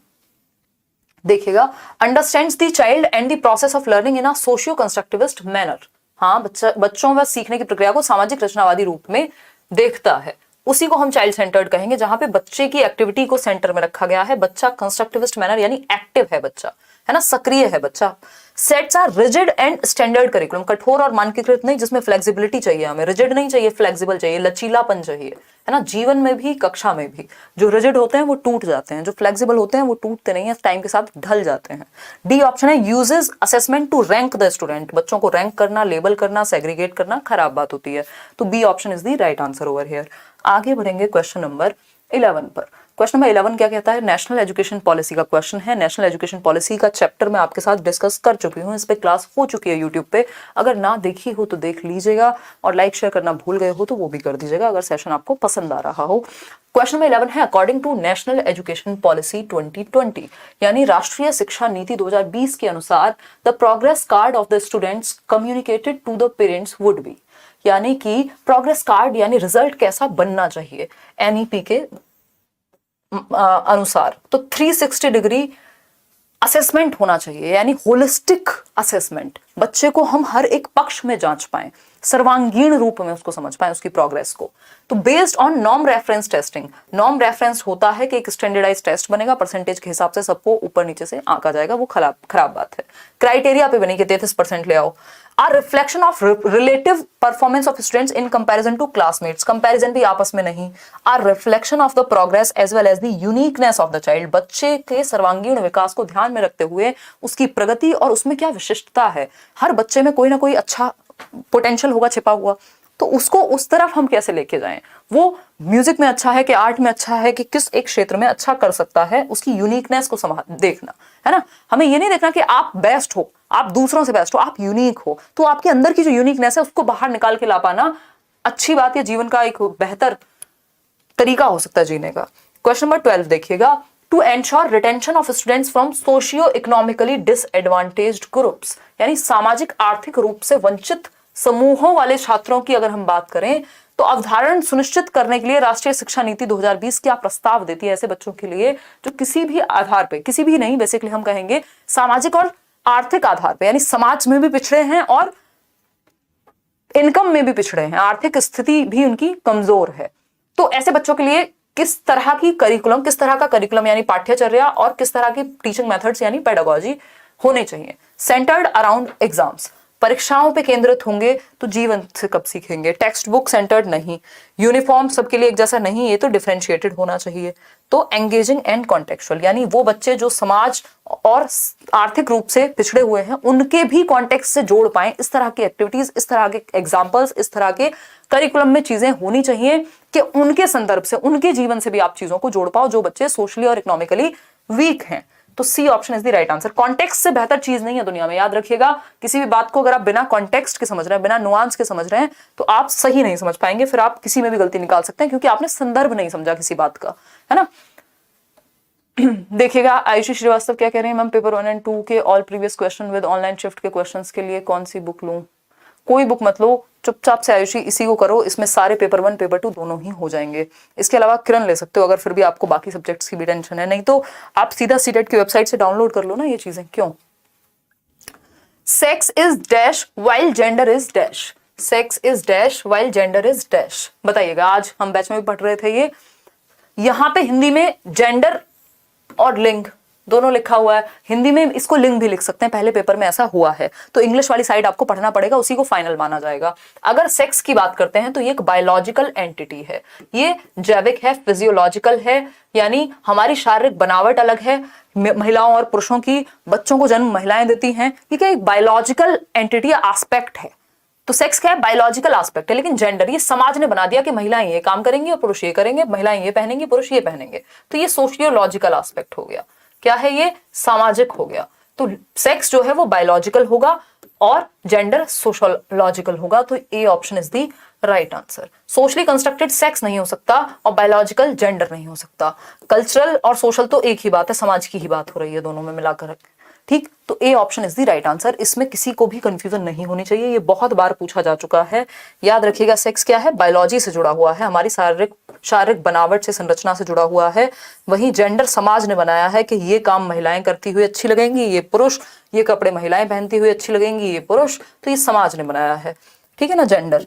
देखिएगा, understands the child and the process of learning in a socio constructivist manner. हाँ, बच्चों व सीखने की प्रक्रिया को सामाजिक रचनावादी रूप में देखता है, उसी को हम चाइल्ड सेंटर्ड कहेंगे, जहां पे बच्चे की एक्टिविटी को सेंटर में रखा गया है। बच्चा कंस्ट्रक्टिविस्ट मैनर यानी एक्टिव है बच्चा, है ना, सक्रिय है बच्चा। Sets are rigid and standard curriculum, कठोर और मानकीकृत नहीं, जिसमें फ्लेक्सिबिलिटी चाहिए, हमें रिजिड नहीं चाहिए, फ्लेक्सिबल चाहिए, लचीलापन चाहिए, है ना। जीवन में भी कक्षा में भी जो रिजिड होते हैं वो टूट जाते हैं, जो फ्लेक्सिबल होते हैं वो टूटते नहीं है, टाइम के साथ ढल जाते हैं। डी ऑप्शन है uses assessment to rank the student, बच्चों को रैंक करना, लेबल करना, सेग्रीगेट करना खराब बात होती है। तो B option is the right answer over here. आगे बढ़ेंगे क्वेश्चन नंबर 11 पर। क्वेश्चन नंबर 11 क्या कहता है, नेशनल एजुकेशन पॉलिसी का क्वेश्चन है। नेशनल एजुकेशन पॉलिसी का चैप्टर मैं आपके साथ डिस्कस कर चुकी हूँ, इस पे क्लास हो चुकी है यूट्यूब पे, अगर ना देखी हो तो देख लीजिएगा, और लाइक शेयर करना भूल गए हो तो वो भी कर दीजिएगा अगर सेशन आपको पसंद आ रहा हो। क्वेश्चन नंबर 11 है, according to national education policy 2020, यानी राष्ट्रीय शिक्षा नीति 2020 के अनुसार the progress card of the students communicated to the parents would be, यानी कि प्रोग्रेस कार्ड यानी रिजल्ट कैसा बनना चाहिए एनईपी के अनुसार। तो 360 डिग्री असेसमेंट होना चाहिए, यानी होलिस्टिक असेसमेंट, बच्चे को हम हर एक पक्ष में जांच पाएं, सर्वांगीण रूप में उसको समझ पाएं, उसकी प्रोग्रेस को। तो based on norm reference testing, norm reference होता है कि एक स्टैंडर्डाइज टेस्ट बनेगा, परसेंटेज के हिसाब से सबको ऊपर नीचे से आंका जाएगा, वो खराब बात है। क्राइटेरिया पे बनी कि 33% ले आओ, are reflection of relative performance of students in comparison to classmates, comparison भी आपस में नहीं, are reflection of the progress as well as the uniqueness of the child, बच्चे के सर्वांगीण विकास को ध्यान में रखते हुए उसकी प्रगति और उसमें क्या विशिष्टता है, हर बच्चे में कोई ना कोई अच्छा पोटेंशियल होगा छिपा हुआ, तो उसको उस तरफ हम कैसे लेके जाएं, वो म्यूजिक में अच्छा है कि आर्ट में अच्छा है कि किस एक क्षेत्र में अच्छा कर सकता है, उसकी यूनिकनेस को देखना है ना। हमें ये नहीं देखना कि आप बेस्ट हो, आप दूसरों से बेस्ट हो, आप यूनिक हो, तो आपके अंदर की जो यूनिकनेस है उसको बाहर निकाल के ला पाना अच्छी बात है, जीवन का एक बेहतर तरीका हो सकता है जीने का। क्वेश्चन नंबर 12 देखिएगा, to ensure retention of students from socio economically disadvantaged groups, यानी सामाजिक आर्थिक रूप से वंचित समूहों वाले छात्रों की अगर हम बात करें तो अवधारण सुनिश्चित करने के लिए राष्ट्रीय शिक्षा नीति 2020 क्या प्रस्ताव देती है ऐसे बच्चों के लिए जो किसी भी आधार पे, किसी भी नहीं, बेसिकली हम कहेंगे सामाजिक और आर्थिक आधार पे, यानी समाज में भी पिछड़े हैं और इनकम में भी पिछड़े हैं, आर्थिक स्थिति भी उनकी कमजोर है। तो ऐसे बच्चों के लिए किस तरह का करिकुलम यानी पाठ्यचर्या और किस तरह की टीचिंग मेथड्स यानी पेडागोजी होने चाहिए। सेंटर्ड अराउंड एग्जाम्स, परीक्षाओं पे केंद्रित होंगे तो जीवन से कब सीखेंगे। टेक्स्ट बुक सेंटर्ड नहीं, यूनिफॉर्म सबके लिए एक जैसा नहीं, ये तो डिफरेंशिएटेड होना चाहिए। तो एंगेजिंग एंड कॉन्टेक्चुअल, यानी वो बच्चे जो समाज और आर्थिक रूप से पिछड़े हुए हैं उनके भी कॉन्टेक्स्ट से जोड़ पाए, इस तरह की एक्टिविटीज, इस तरह के एग्जाम्पल्स, इस तरह के करिकुलम में चीजें होनी चाहिए कि उनके संदर्भ से, उनके जीवन से भी आप चीजों को जोड़ पाओ जो बच्चे सोशली और इकोनॉमिकली वीक हैं। तो C option is the right answer. Context से बेहतर चीज नहीं है दुनिया में, याद रखिएगा। किसी भी बात को अगर आप बिना कॉन्टेक्स्ट के समझ रहे हैं, बिना नुआंस के समझ रहे हैं, तो आप सही नहीं समझ पाएंगे, फिर आप किसी में भी गलती निकाल सकते हैं क्योंकि आपने संदर्भ नहीं समझा किसी बात का, है ना। देखिएगा आयुषी श्रीवास्तव क्या कह रहे हैं, मैम पेपर 1 और 2 के all previous question with online shift के क्वेश्चंस के लिए कौन सी बुक लूं। कोई बुक मत लो, चुपचाप से आयुषी इसी को करो, इसमें सारे पेपर 1 पेपर 2 दोनों ही हो जाएंगे। इसके अलावा किरण ले सकते हो अगर फिर भी आपको बाकी सब्जेक्ट्स की भी टेंशन है, नहीं तो आप सीधा सीटेट की वेबसाइट से डाउनलोड कर लो ना ये चीजें। क्यों? Sex is dash while gender is dash, sex is dash while gender is dash, बताइएगा। आज हम बैच में भी पढ़ रहे थे ये, यहां पे हिंदी में जेंडर और लिंग दोनों लिखा हुआ है, हिंदी में इसको लिंग भी लिख सकते हैं, पहले पेपर में ऐसा हुआ है, तो इंग्लिश वाली साइड आपको पढ़ना पड़ेगा, उसी को फाइनल माना जाएगा। अगर सेक्स की बात करते हैं तो ये एक बायोलॉजिकल एंटिटी है, ये जैविक है, फिजियोलॉजिकल है, यानी हमारी शारीरिक बनावट अलग है, महिलाओं और पुरुषों की, बच्चों को जन्म महिलाएं देती हैं, ये क्या एक बायोलॉजिकल एंटिटी एस्पेक्ट है। तो सेक्स क्या है? बायोलॉजिकल एस्पेक्ट है। लेकिन जेंडर ये समाज ने बना दिया कि महिलाएं ये काम करेंगी और पुरुष ये करेंगे, महिलाएं ये पहनेंगी, पुरुष ये पहनेंगे, तो ये सोशियोलॉजिकल एस्पेक्ट हो गया। क्या है ये? सामाजिक हो गया। तो सेक्स जो है वो बायोलॉजिकल होगा और जेंडर सोशियोलॉजिकल होगा, तो A option is the right answer. Socially constructed sex नहीं हो सकता और बायोलॉजिकल जेंडर नहीं हो सकता। कल्चरल और सोशल तो एक ही बात है, समाज की ही बात हो रही है दोनों में मिलाकर, ठीक। तो A option is the right answer, इसमें किसी को भी कंफ्यूजन नहीं होनी चाहिए, ये बहुत बार पूछा जा चुका है। याद रखिएगा सेक्स क्या है? बायोलॉजी से जुड़ा हुआ है, हमारी शारीरिक बनावट से, संरचना से जुड़ा हुआ है। वहीं जेंडर समाज ने बनाया है कि ये काम महिलाएं करती हुई अच्छी लगेंगी, ये पुरुष, ये कपड़े महिलाएं पहनती हुई अच्छी लगेंगी, ये पुरुष, तो ये समाज ने बनाया है, ठीक है ना, जेंडर।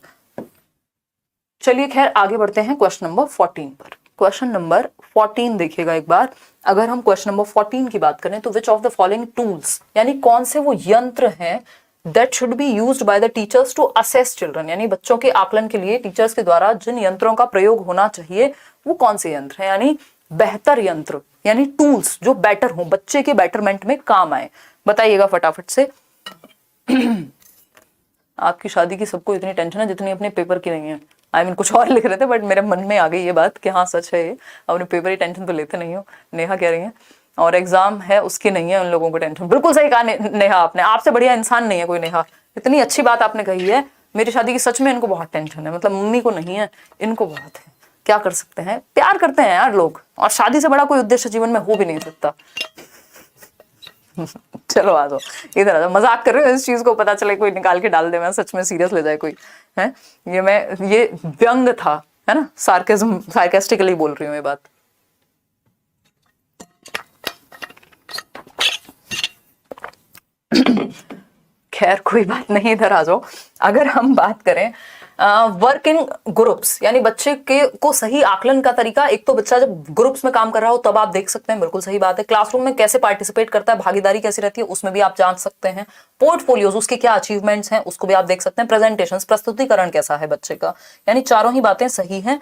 चलिए खैर आगे बढ़ते हैं क्वेश्चन नंबर 14 पर। क्वेश्चन नंबर 14 देखिएगा एक बार। अगर हम क्वेश्चन नंबर 14 की बात करें तो which of the following tools, यानी कौन से वो यंत्र हैं that should be used by the teachers to assess children, यानी बच्चों के आकलन के लिए टीचर्स के द्वारा जिन यंत्रों का प्रयोग होना चाहिए वो कौन से यंत्र हैं, यानी बेहतर यंत्र, यानी टूल्स जो बेटर हो, बच्चे के बेटरमेंट में काम आए। बताइएगा फटाफट से। आपकी शादी की सबको इतनी टेंशन है जितनी अपने पेपर की नहीं है। आई मीन कुछ और लिख रहे थे बट मेरे मन में आ गई ये बात कि हाँ सच है ये, अपने पेपर की टेंशन तो लेते नहीं हो, नेहा कह रही है, और एग्जाम है उसकी नहीं है उन लोगों को टेंशन। बिल्कुल सही कहा नेहा आपने, आपसे बढ़िया इंसान नहीं है कोई नेहा, इतनी अच्छी बात आपने कही है। मेरी शादी की सच में इनको बहुत टेंशन है, मतलब मम्मी को नहीं है, इनको बहुत है। क्या कर सकते हैं, प्यार करते हैं यार लोग, और शादी से बड़ा कोई उद्देश्य जीवन में हो भी नहीं सकता। चलो आ जाओ इधर आ जाओ, मजाक कर रहे हो, इस चीज को पता चले कोई निकाल के डाल दे, मैं सच में सीरियस ले जाए कोई, है ये व्यंग था, है ना, सार्केज्म, सार्केस्टिकली बोल रही हूँ ये बात। खैर कोई बात नहीं, इधर आ जाओ। अगर हम बात करें वर्क इन ग्रुप्स, यानी बच्चे के को सही आकलन का तरीका, एक तो बच्चा जब ग्रुप्स में काम कर रहा हो तब आप देख सकते हैं, बिल्कुल सही बात है। क्लासरूम में कैसे पार्टिसिपेट करता है, भागीदारी कैसी रहती है, उसमें भी आप जान सकते हैं। पोर्टफोलियोज, उसके क्या अचीवमेंट्स हैं, उसको भी आप देख सकते हैं। प्रेजेंटेशंस, प्रस्तुतिकरण कैसा है बच्चे का, यानी चारों ही बातें सही हैं,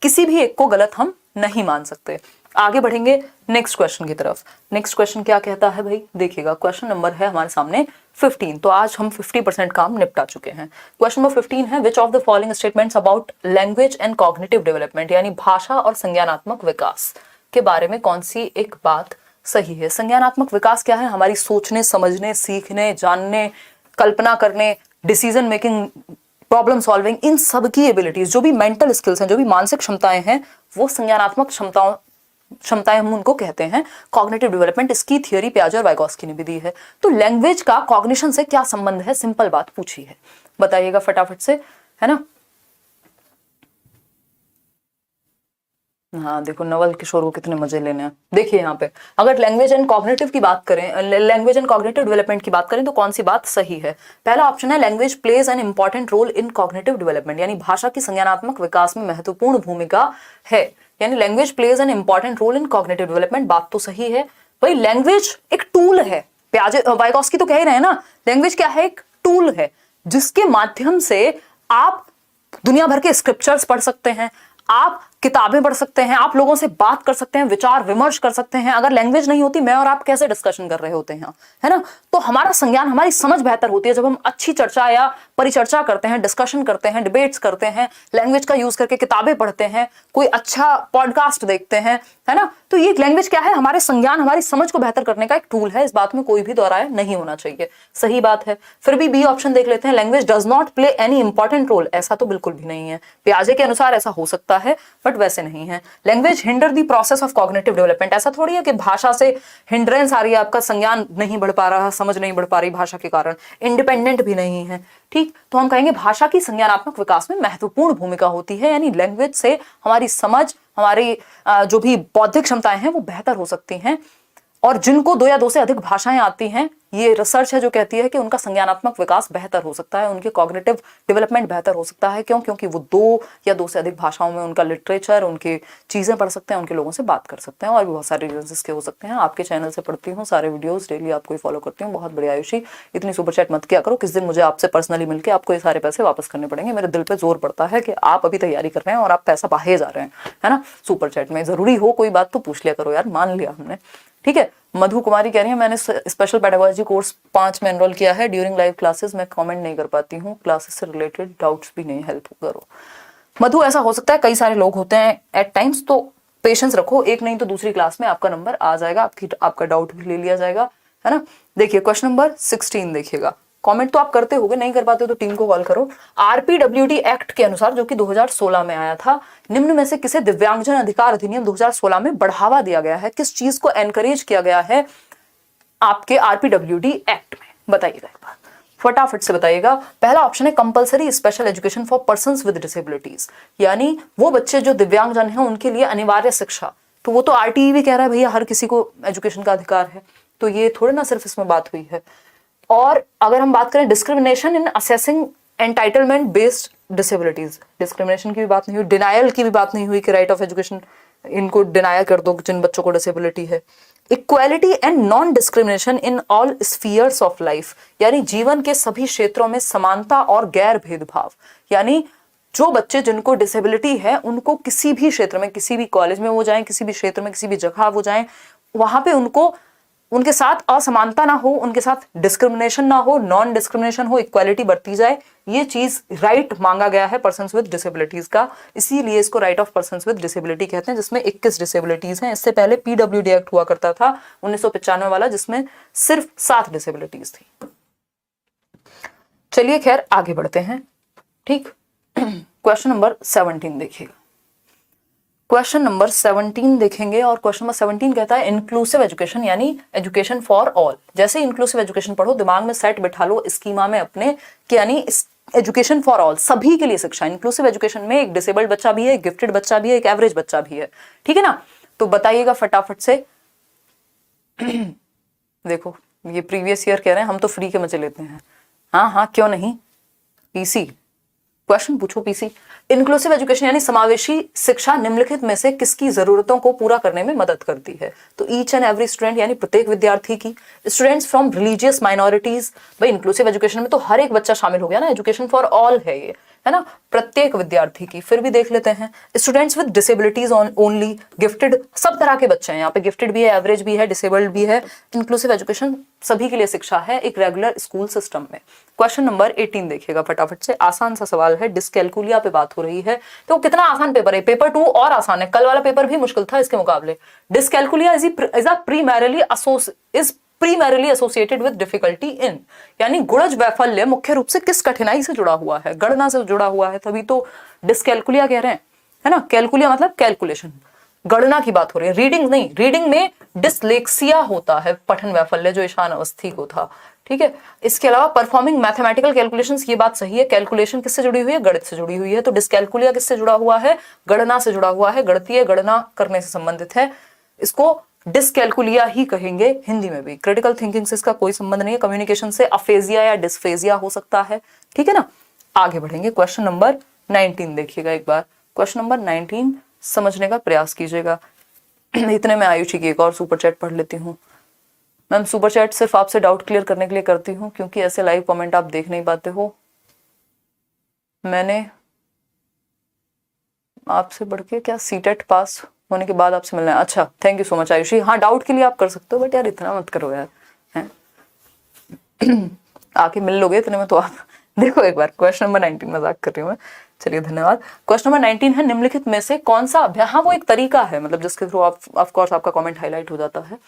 किसी भी एक को गलत हम नहीं मान सकते। आगे बढ़ेंगे नेक्स्ट क्वेश्चन की तरफ। नेक्स्ट क्वेश्चन क्या कहता है भाई, देखिएगा क्वेश्चन नंबर है हमारे सामने 15। तो आज हम 50% काम निपटा चुके हैं। क्वेश्चन नंबर 15 है, विच of the following statements about language and cognitive development, यानी भाषा और संज्ञानात्मक विकास के बारे में कौन सी एक बात सही है। संज्ञानात्मक विकास क्या है, हमारी सोचने, समझने, सीखने, जानने, कल्पना करने, डिसीजन मेकिंग, प्रॉब्लम सॉल्विंग, इन सब की एबिलिटीज, जो भी मेंटल स्किल्स हैं, जो भी मानसिक क्षमताएं हैं, वो संज्ञानात्मक क्षमताएं हम उनको कहते हैं। कॉग्निटिव डेवलपमेंट, इसकी थियरी पियाजे और वाइगोस्की ने भी दी है। तो लैंग्वेज का कॉग्निशन से क्या संबंध है, सिंपल बात पूछी है, बताइएगा फटाफट से, है ना। हाँ देखो नवल किशोर को कितने मजे लेने हैं। देखिए यहाँ पे अगर लैंग्वेज एंड कॉग्निटिव की बात करें, लैंग्वेज एंड कॉग्निटिव डेवलपमेंट की बात करें तो कौन सी बात सही है। पहला ऑप्शन है, language plays an important role in cognitive development, यानी भाषा की संज्ञानात्मक विकास में महत्वपूर्ण भूमिका है। यानी language plays an important role in cognitive development, बात तो सही है भाई। लैंग्वेज एक टूल है, पियाजे वाइगोस्की तो कह ही रहे हैं ना, लैंग्वेज क्या है, एक टूल है जिसके माध्यम से आप दुनिया भर के स्क्रिप्चर्स पढ़ सकते हैं, आप किताबें पढ़ सकते हैं, आप लोगों से बात कर सकते हैं, विचार विमर्श कर सकते हैं। अगर लैंग्वेज नहीं होती, मैं और आप कैसे डिस्कशन कर रहे होते हैं, है ना। तो हमारा संज्ञान, हमारी समझ बेहतर होती है जब हम अच्छी चर्चा या परिचर्चा करते हैं, डिस्कशन करते हैं, डिबेट्स करते हैं, लैंग्वेज का यूज करके किताबें पढ़ते हैं, कोई अच्छा पॉडकास्ट देखते हैं, है ना। तो ये लैंग्वेज क्या है, हमारे संज्ञान, हमारी समझ को बेहतर करने का एक टूल है। इस बात में कोई भी दोहराया नहीं होना चाहिए, सही बात है। फिर भी बी ऑप्शन देख लेते हैं, language does not play any important role, ऐसा तो बिल्कुल भी नहीं है। पियाजे के अनुसार ऐसा हो सकता है बट वैसे नहीं है। Language hinder the process of cognitive development, ऐसा थोड़ी है कि भाषा से हिंड्रेंस आ रही है, आपका संज्ञान नहीं बढ़ पा रहा, समझ नहीं बढ़ पा रही भाषा के कारण, इंडिपेंडेंट भी नहीं है। ठीक, तो हम कहेंगे भाषा की संज्ञानात्मक विकास में महत्वपूर्ण भूमिका होती है, यानी लैंग्वेज से हमारी समझ, हमारी जो भी बौद्धिक क्षमताएं हैं वो बेहतर हो सकती हैं। और जिनको 2 या 2 से अधिक भाषाएं आती हैं, ये रिसर्च है जो कहती है कि उनका संज्ञानात्मक विकास बेहतर हो सकता है, उनके कॉग्निटिव डेवलपमेंट बेहतर हो सकता है। क्यों? क्योंकि वो 2 या 2 से अधिक भाषाओं में उनका लिटरेचर, उनकी चीजें पढ़ सकते हैं, उनके लोगों से बात कर सकते हैं, और भी बहुत सारे रीजंस इसके हो सकते हैं। आपके चैनल से पढ़ती हूँ, सारे वीडियोस डेली आपको फॉलो करती हूँ। बहुत बढ़िया आयुषी, इतनी सुपर चैट मत किया करो, किस दिन मुझे आपसे पर्सनली मिलकर आपको ये सारे पैसे वापस करने पड़ेंगे। मेरे दिल पे जोर पड़ता है कि आप अभी तैयारी कर रहे हैं और आप पैसा बाहे जा रहे हैं, है ना। सुपर चैट में जरूरी हो कोई बात तो पूछ लिया करो यार, मान लिया हमने, ठीक है। मधु कुमारी कह रही है, मैंने स्पेशल पेडागोजी कोर्स 5 में एनरोल किया है, ड्यूरिंग लाइव क्लासेस मैं कमेंट नहीं कर पाती हूँ, क्लासेस से रिलेटेड डाउट्स भी नहीं, हेल्प करो। मधु ऐसा हो सकता है, कई सारे लोग होते हैं एट टाइम्स, तो पेशेंस रखो, एक नहीं तो दूसरी क्लास में आपका नंबर आ जाएगा, आपका डाउट भी ले लिया जाएगा, है ना। देखिए क्वेश्चन नंबर 16 देखिएगा। कमेंट तो आप करते होगे, नहीं कर पाते हो तो टीम को कॉल करो। आरपीडब्ल्यूडी एक्ट के अनुसार, जो कि 2016 में आया था, निम्न में से किसे दिव्यांगजन अधिकार अधिनियम 2016 में बढ़ावा दिया गया है, किस चीज को एनकरेज किया गया है आपके आरपीडब्ल्यूडी एक्ट में, बताइएगा एक बार, फटाफट से बताइएगा। पहला ऑप्शन है compulsory special education for persons with disabilities, यानी वो बच्चे जो दिव्यांगजन हैं उनके लिए अनिवार्य शिक्षा। तो वो तो आरटीई भी कह रहा है भैया हर किसी को एजुकेशन का अधिकार है, तो ये थोड़े ना सिर्फ इसमें बात हुई है। और अगर हम बात करें discrimination in assessing entitlement based disabilities, discrimination की भी बात नहीं हुई, डिनायल की भी बात नहीं हुई कि राइट ऑफ एजुकेशन इनको डिनाया कर दो जिन बच्चों को डिसेबिलिटी है। Equality and non discrimination in all spheres of life, यानी जीवन के सभी क्षेत्रों में समानता और गैर भेदभाव, यानी जो बच्चे जिनको डिसेबिलिटी है उनको किसी भी क्षेत्र में, किसी भी कॉलेज में वो जाएं, किसी भी क्षेत्र में, किसी भी जगह वो जाएं, वहां पे उनको, उनके साथ असमानता ना हो, उनके साथ डिस्क्रिमिनेशन ना हो, नॉन डिस्क्रिमिनेशन हो, इक्वालिटी बढ़ती जाए। ये चीज राइट मांगा गया है पर्सन्स विद डिसेबिलिटीज का, इसीलिए इसको right of persons with disability कहते हैं, जिसमें 21 डिसेबिलिटीज हैं। इससे पहले पीडब्ल्यूडी एक्ट हुआ करता था 1995 वाला, जिसमें सिर्फ 7 डिसेबिलिटीज थी। चलिए खैर आगे बढ़ते हैं, ठीक। क्वेश्चन नंबर 17 देखिएगा। क्वेश्चन नंबर 17 देखेंगे, और क्वेश्चन नंबर 17 कहता है इंक्लूसिव एजुकेशन, यानी एजुकेशन फॉर ऑल। जैसे इंक्लूसिव एजुकेशन पढ़ो, दिमाग में सेट बिठा लो स्कीमा में अपने कि यानी एजुकेशन फॉर ऑल, सभी के लिए शिक्षा। इंक्लूसिव एजुकेशन में एक डिसेबल्ड बच्चा भी है, एक गिफ्टेड बच्चा भी है, एक एवरेज बच्चा भी है, ठीक है ना। तो बताइएगा फटाफट से। देखो ये प्रीवियस ईयर कह रहे हैं, हम तो फ्री के मजे लेते हैं। हाँ हाँ क्यों नहीं, पीसी क्वेश्चन पूछो पीसी। इंक्लूसिव एजुकेशन यानी समावेशी शिक्षा निम्नलिखित में से किसकी जरूरतों को पूरा करने में मदद करती है? तो ईच एंड एवरी स्टूडेंट यानी प्रत्येक विद्यार्थी की। स्टूडेंट्स फ्रॉम रिलीजियस माइनॉरिटीज, भाई इंक्लूसिव एजुकेशन में तो हर एक बच्चा शामिल हो गया ना, एजुकेशन फॉर ऑल है ये, है ना, प्रत्येक विद्यार्थी की। फिर भी देख लेते हैं, students with disabilities only, gifted, सब तरह के बच्चे हैं यहाँ पे, गिफ्टेड भी है, एवरेज भी है, डिसेबल्ड भी है। इंक्लूसिव एजुकेशन सभी के लिए शिक्षा है एक रेगुलर स्कूल सिस्टम में। क्वेश्चन नंबर 18 देखिएगा फटाफट से, आसान सा सवाल है, डिस्कैलकुलिया पे बात हो रही है। तो कितना आसान पेपर है, पेपर 2 और आसान है, कल वाला पेपर भी मुश्किल था इसके मुकाबले। Dyscalculia is primarily associated with difficulty in, यानी गुणज वैफल्य मुख्य रूप से किस कठिनाई से जुड़ा हुआ है? गणना से जुड़ा हुआ है, तभी तो डिस्कैलकुलिया कह रहे हैं, है ना। कैलकुलिया मतलब कैलकुलेशन, गणना की बात हो रही है, रीडिंग नहीं। रीडिंग में डिसलेक्सिया होता है, पठन वैफल्य, जो ईशान अवस्थी को था, ठीक है। इसके अलावा परफॉर्मिंग मैथमेटिकल कैलकुलेशंस, ये बात सही है, कैलकुलेशन किससे जुड़ी हुई है? गणित से जुड़ी हुई है। तो डिस्कैलकुलिया किससे जुड़ा हुआ है? गणना से जुड़ा हुआ है, गणितीय गणना करने से संबंधित है, इसको डिस्कैलकुलिया ही कहेंगे हिंदी में भी। क्रिटिकल थिंकिंग से इसका कोई संबंध नहीं है, कम्युनिकेशन से अफेजिया या डिस्फेजिया हो सकता है, ठीक है ना। आगे बढ़ेंगे, क्वेश्चन नंबर 19 देखिएगा एक बार, क्वेश्चन नंबर 19 समझने का प्रयास कीजिएगा। इतने में आयुषी की एक और सुपर चैट पढ़ लेती हूँ। मैम सुपर चैट सिर्फ आपसे डाउट क्लियर करने के लिए करती हूँ, क्योंकि ऐसे लाइव कमेंट आप देख नहीं पाते हो। मैंने आपसे बढ़ के क्या सीटेट पास होने के बाद आपसे मिलना है? अच्छा, thank you so much Ayushi. हाँ, डाउट के लिए आप कर सकते हो, बट यार इतना मत करो यार, हैं। आके मिल लोगे इतने में तो आप। देखो एक बार क्वेश्चन नंबर 19, मजाक कर रही हूँ मैं, चलिए धन्यवाद। क्वेश्चन नंबर 19 है, निम्नलिखित में से कौन सा अभ्यास, हाँ वो एक तरीका है, मतलब जिसके थ्रू आप ऑफ कोर्स आपका कमेंट हाईलाइट हो जाता है।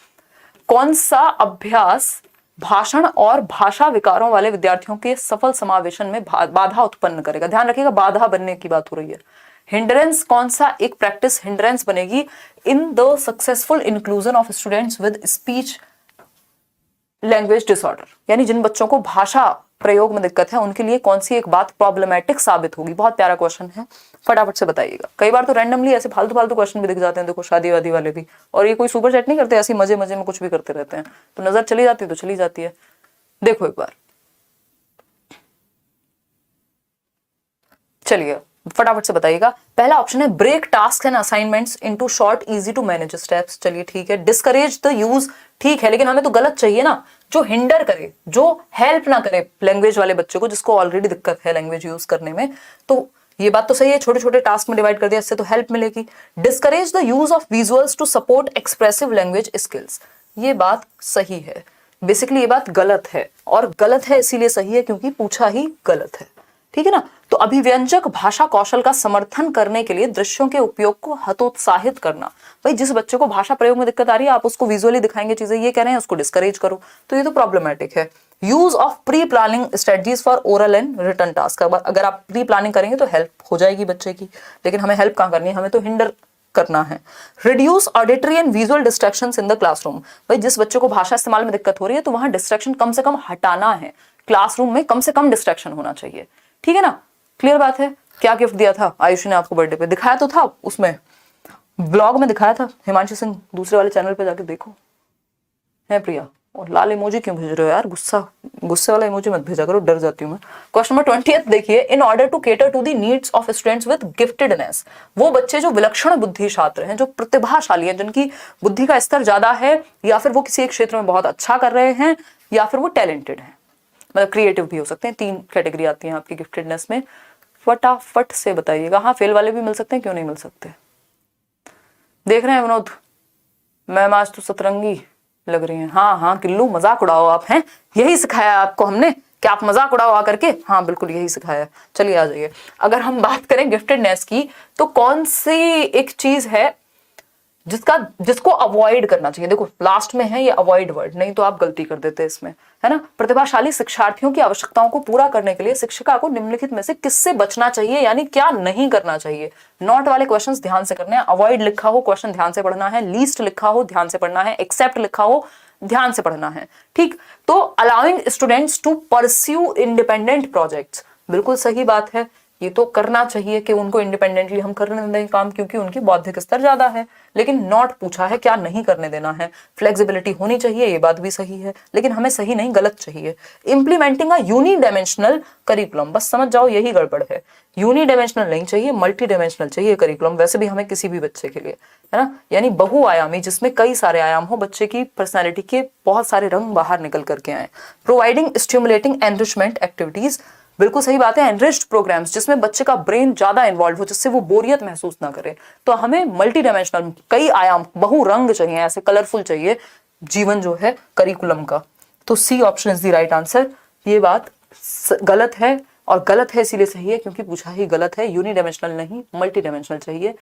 कौन सा अभ्यास भाषण और भाषा विकारों वाले विद्यार्थियों के सफल समावेशन में बाधा उत्पन्न करेगा? ध्यान रखिएगा, बाधा बनने की बात हो रही है। हिंड्रेंस, कौन सा एक प्रैक्टिस हिंड्रेंस बनेगी in the successful inclusion of students with speech language disorder, यानी जिन बच्चों को भाषा प्रयोग में दिक्कत है उनके लिए कौन सी एक बात प्रॉब्लमैटिक साबित होगी? बहुत प्यारा क्वेश्चन है, फटाफट से बताइएगा। कई बार तो रैंडमली ऐसे फालतू फालतू क्वेश्चन भी दिख जाते हैं, देखो शादी वादी वाले भी, और ये कोई सुपर चैट नहीं करते, ऐसी मजे मजे में कुछ भी करते रहते हैं, तो नजर चली जाती है तो चली जाती है। देखो एक बार, चलिए फटाफट से बताइएगा। पहला ऑप्शन है break task and assignments into short easy to manage steps, चलिए ठीक है। डिस्करेज द यूज, ठीक है, लेकिन हमें तो गलत चाहिए ना, जो हिंडर करे, जो हेल्प ना करे लैंग्वेज वाले बच्चों को, जिसको ऑलरेडी दिक्कत है लैंग्वेज यूज करने में। तो ये बात तो सही है, छोटे छोटे टास्क में डिवाइड कर दिया, इससे तो हेल्प मिलेगी। Discourage the use of visuals to support expressive language skills, ये बात सही है। बेसिकली ये बात गलत है, और गलत है इसीलिए सही है क्योंकि पूछा ही गलत है, ठीक है ना। तो अभिव्यंजक भाषा कौशल का समर्थन करने के लिए दृश्यों के उपयोग को हतोत्साहित करना, भाई जिस बच्चे को भाषा प्रयोग में दिक्कत आ रही है आप उसको विजुअली दिखाएंगे चीजें, ये कह रहे हैं उसको डिस्करेज करो, तो ये तो प्रॉब्लमैटिक है। Use of pre planning strategies for oral and written task, अगर आप प्री प्लानिंग करेंगे तो हेल्प हो जाएगी बच्चे की, लेकिन हमें हेल्प कहाँ करनी है, हमें तो हिंडर करना है। Reduce auditory and visual distractions in the classroom, भाई जिस बच्चे को भाषा इस्तेमाल में दिक्कत हो रही है तो वहां डिस्ट्रैक्शन कम से कम हटाना है, क्लासरूम में कम से कम डिस्ट्रैक्शन होना चाहिए, ठीक है ना। क्लियर बात है। क्या गिफ्ट दिया था आयुषी ने आपको बर्थडे पे? दिखाया तो था, उसमें ब्लॉग में दिखाया था, हिमांशु सिंह दूसरे वाले चैनल पे जाके देखो, है प्रिया। और लाल इमोजी क्यों भेज रहे हो यार, गुस्से वाला इमोजी मत भेजा करो, डर जाती हूँ मैं। क्वेश्चन नंबर 20 देखिए, in order to cater to the needs of students with giftedness, वो बच्चे जो विलक्षण बुद्धि छात्र हैं, जो प्रतिभाशाली हैं, जिनकी बुद्धि का स्तर ज्यादा है, या फिर वो किसी एक क्षेत्र में बहुत अच्छा कर रहे हैं, या फिर वो टैलेंटेड हैं, मतलब क्रिएटिव भी हो सकते हैं, 3 कैटेगरी आती है आपकी गिफ्टेडनेस में। फटाफट से बताइएगा। हाँ, फेल वाले भी मिल सकते हैं, क्यों नहीं मिल सकते। देख रहे हैं विनोद, मैम आज तो सतरंगी लग रही हैं। हाँ हाँ किल्लू, मजाक उड़ाओ आप, हैं यही सिखाया आपको हमने कि आप मजाक उड़ाओ आकर के? हाँ बिल्कुल यही सिखाया। चलिए आ जाइए। अगर हम बात करें गिफ्टेडनेस की, तो कौन सी एक चीज है जिसको अवॉइड करना चाहिए? देखो लास्ट में है ये अवॉइड वर्ड, नहीं तो आप गलती कर देते इसमें, है ना। प्रतिभाशाली शिक्षार्थियों की आवश्यकताओं को पूरा करने के लिए शिक्षिका को निम्नलिखित में से किससे बचना चाहिए, यानी क्या नहीं करना चाहिए। नॉट वाले क्वेश्चंस ध्यान से करने हैं, अवॉइड लिखा हो क्वेश्चन ध्यान से पढ़ना है, लीस्ट लिखा हो ध्यान से पढ़ना है, एक्सेप्ट लिखा हो ध्यान से पढ़ना है, ठीक। तो allowing students to pursue independent projects, बिल्कुल सही बात है, ये तो करना चाहिए कि उनको इंडिपेंडेंटली हम करने दें काम, क्योंकि उनकी बौद्धिक स्तर ज्यादा है। लेकिन नॉट पूछा है क्या नहीं करने देना है। फ्लेक्सिबिलिटी होनी चाहिए, ये बात भी सही है, लेकिन हमें सही नहीं गलत चाहिए। इम्प्लीमेंटिंग अ यूनिडायमेंशनल करिकुलम, बस समझ जाओ यही गड़बड़ है। यूनिडायमेंशनल नहीं चाहिए, मल्टी डायमेंशनल चाहिए करिकुलम, वैसे भी हमें किसी भी बच्चे के लिए, है ना, यानी बहुआयामी, जिसमें कई सारे आयाम हो, बच्चे की पर्सनैलिटी के बहुत सारे रंग बाहर निकल करके आए। प्रोवाइडिंग स्टिमुलेटिंग एनरिचमेंट एक्टिविटीज, बिल्कुल सही बात है, एनरिच्ड प्रोग्राम्स जिसमें बच्चे का ब्रेन ज्यादा इन्वॉल्व हो, जिससे वो बोरियत महसूस ना करे। तो हमें मल्टी डायमेंशनल, कई आयाम, बहु रंग चाहिए, ऐसे कलरफुल चाहिए जीवन जो है करिकुलम का। तो C option is the right answer. ये बात गलत है, और गलत है इसीलिए सही है क्योंकि पूछा ही गलत है, यूनिडायमेंशनल नहीं मल्टी डायमेंशनल चाहिए।